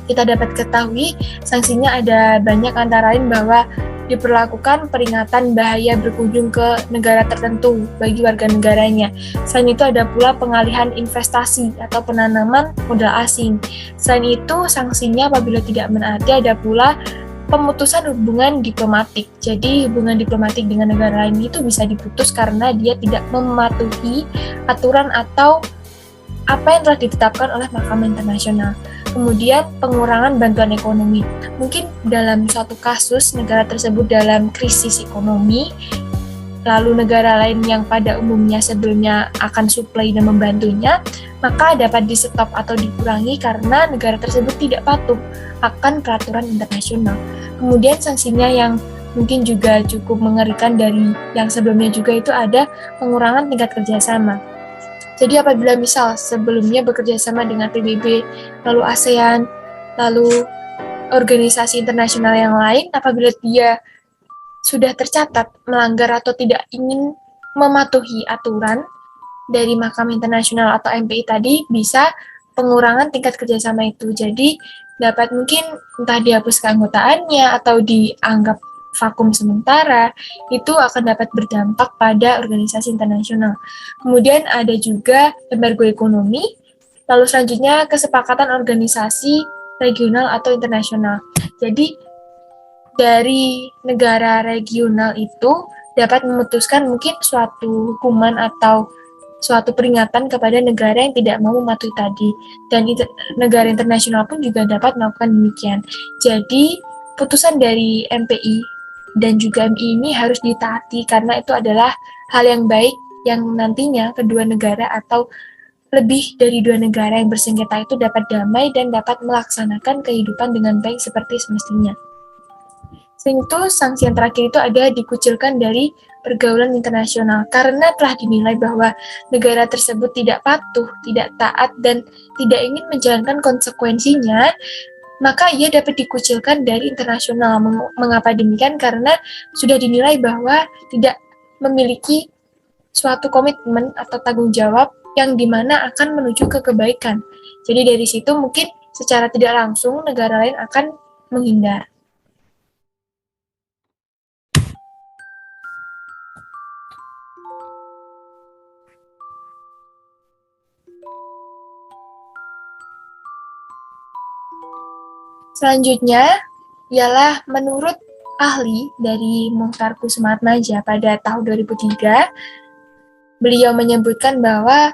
Kita dapat ketahui sanksinya ada banyak, antara lain bahwa diperlakukan peringatan bahaya berkunjung ke negara tertentu bagi warga negaranya. Selain itu ada pula pengalihan investasi atau penanaman modal asing. Selain itu sanksinya apabila tidak menaati ada pula pemutusan hubungan diplomatik. Jadi hubungan diplomatik dengan negara lain itu bisa diputus karena dia tidak mematuhi aturan atau apa yang telah ditetapkan oleh Mahkamah Internasional. Kemudian pengurangan bantuan ekonomi. Mungkin dalam suatu kasus negara tersebut dalam krisis ekonomi, lalu negara lain yang pada umumnya sebelumnya akan suplai dan membantunya, maka dapat di-stop atau dikurangi karena negara tersebut tidak patuh akan peraturan internasional. Kemudian sanksinya yang mungkin juga cukup mengerikan dari yang sebelumnya juga itu ada pengurangan tingkat kerjasama. Jadi apabila misal sebelumnya bekerja sama dengan PBB, lalu ASEAN, lalu organisasi internasional yang lain, apabila dia sudah tercatat melanggar atau tidak ingin mematuhi aturan dari Mahkamah Internasional atau MPI tadi, bisa pengurangan tingkat kerjasama itu. Jadi dapat mungkin entah dihapus keanggotaannya atau dianggap vakum sementara, itu akan dapat berdampak pada organisasi internasional. Kemudian ada juga embargo ekonomi, lalu selanjutnya kesepakatan organisasi regional atau internasional. Jadi dari negara regional itu dapat memutuskan mungkin suatu hukuman atau suatu peringatan kepada negara yang tidak mau mematuhi tadi. Dan negara internasional pun juga dapat melakukan demikian. Jadi putusan dari MPI dan juga MI ini harus ditaati karena itu adalah hal yang baik yang nantinya kedua negara atau lebih dari dua negara yang bersengketa itu dapat damai dan dapat melaksanakan kehidupan dengan baik seperti semestinya. Selain itu, sanksi yang terakhir itu ada dikucilkan dari pergaulan internasional karena telah dinilai bahwa negara tersebut tidak patuh, tidak taat, dan tidak ingin menjalankan konsekuensinya, maka ia dapat dikucilkan dari internasional. Mengapa demikian? Karena sudah dinilai bahwa tidak memiliki suatu komitmen atau tanggung jawab yang dimana akan menuju ke kebaikan. Jadi dari situ mungkin secara tidak langsung negara lain akan menghindar. Selanjutnya ialah menurut ahli dari Muhtar Kusumaatmadja pada tahun 2003, beliau menyebutkan bahwa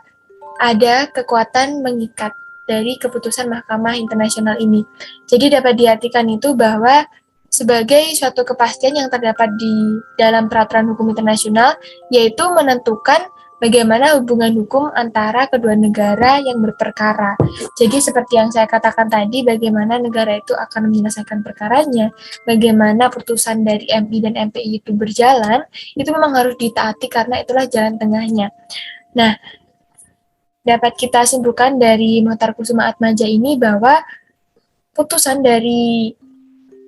ada kekuatan mengikat dari keputusan Mahkamah Internasional ini. Jadi dapat diartikan itu bahwa sebagai suatu kepastian yang terdapat di dalam peraturan hukum internasional, yaitu menentukan bagaimana hubungan hukum antara kedua negara yang berperkara. Jadi seperti yang saya katakan tadi, bagaimana negara itu akan menyelesaikan perkaranya, bagaimana putusan dari MI dan MPI itu berjalan, itu memang harus ditaati karena itulah jalan tengahnya. Nah, dapat kita simpulkan dari Muhtar Kusumaatmadja ini bahwa putusan dari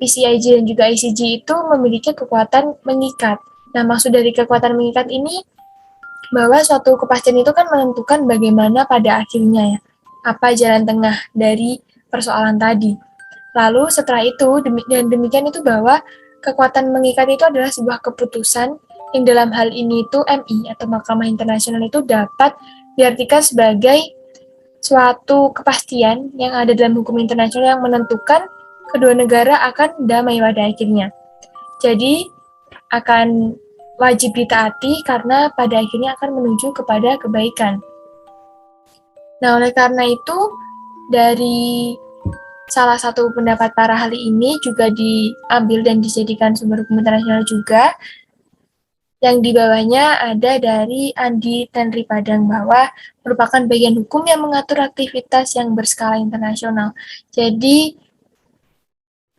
PCIG dan juga ICG itu memiliki kekuatan mengikat. Nah, maksud dari kekuatan mengikat ini bahwa suatu kepastian itu kan menentukan bagaimana pada akhirnya ya, apa jalan tengah dari persoalan tadi. Lalu setelah itu, demikian itu bahwa kekuatan mengikat itu adalah sebuah keputusan yang dalam hal ini itu MI atau Mahkamah Internasional itu dapat diartikan sebagai suatu kepastian yang ada dalam hukum internasional yang menentukan kedua negara akan damai pada akhirnya. Jadi akan wajib ditaati karena pada akhirnya akan menuju kepada kebaikan. Nah, oleh karena itu, dari salah satu pendapat para ahli ini juga diambil dan dijadikan sumber hukum internasional juga, yang di bawahnya ada dari Andi Tenri Padang bahwa merupakan bagian hukum yang mengatur aktivitas yang berskala internasional. Jadi,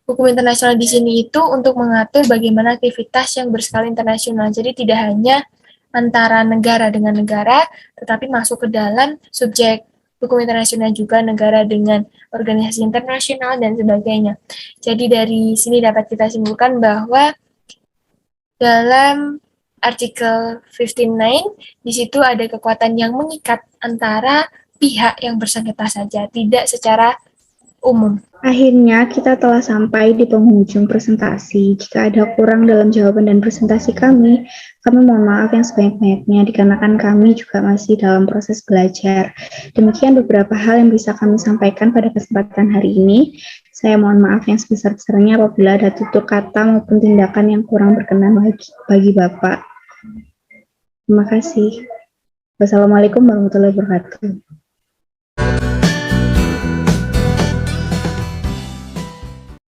hukum internasional di sini itu untuk mengatur bagaimana aktivitas yang berskala internasional. Jadi tidak hanya antara negara dengan negara, tetapi masuk ke dalam subjek hukum internasional juga negara dengan organisasi internasional dan sebagainya. Jadi dari sini dapat kita simpulkan bahwa dalam artikel 59 di situ ada kekuatan yang mengikat antara pihak yang bersengketa saja, tidak secara umum. Akhirnya kita telah sampai di penghujung presentasi. Jika ada kurang dalam jawaban dan presentasi kami mohon maaf yang sebanyak-banyaknya dikarenakan kami juga masih dalam proses belajar. Demikian beberapa hal yang bisa kami sampaikan pada kesempatan hari ini. Saya mohon maaf yang sebesar-besarnya apabila ada tutur kata maupun tindakan yang kurang berkenan bagi Bapak. Terima kasih. Wassalamualaikum warahmatullahi wabarakatuh.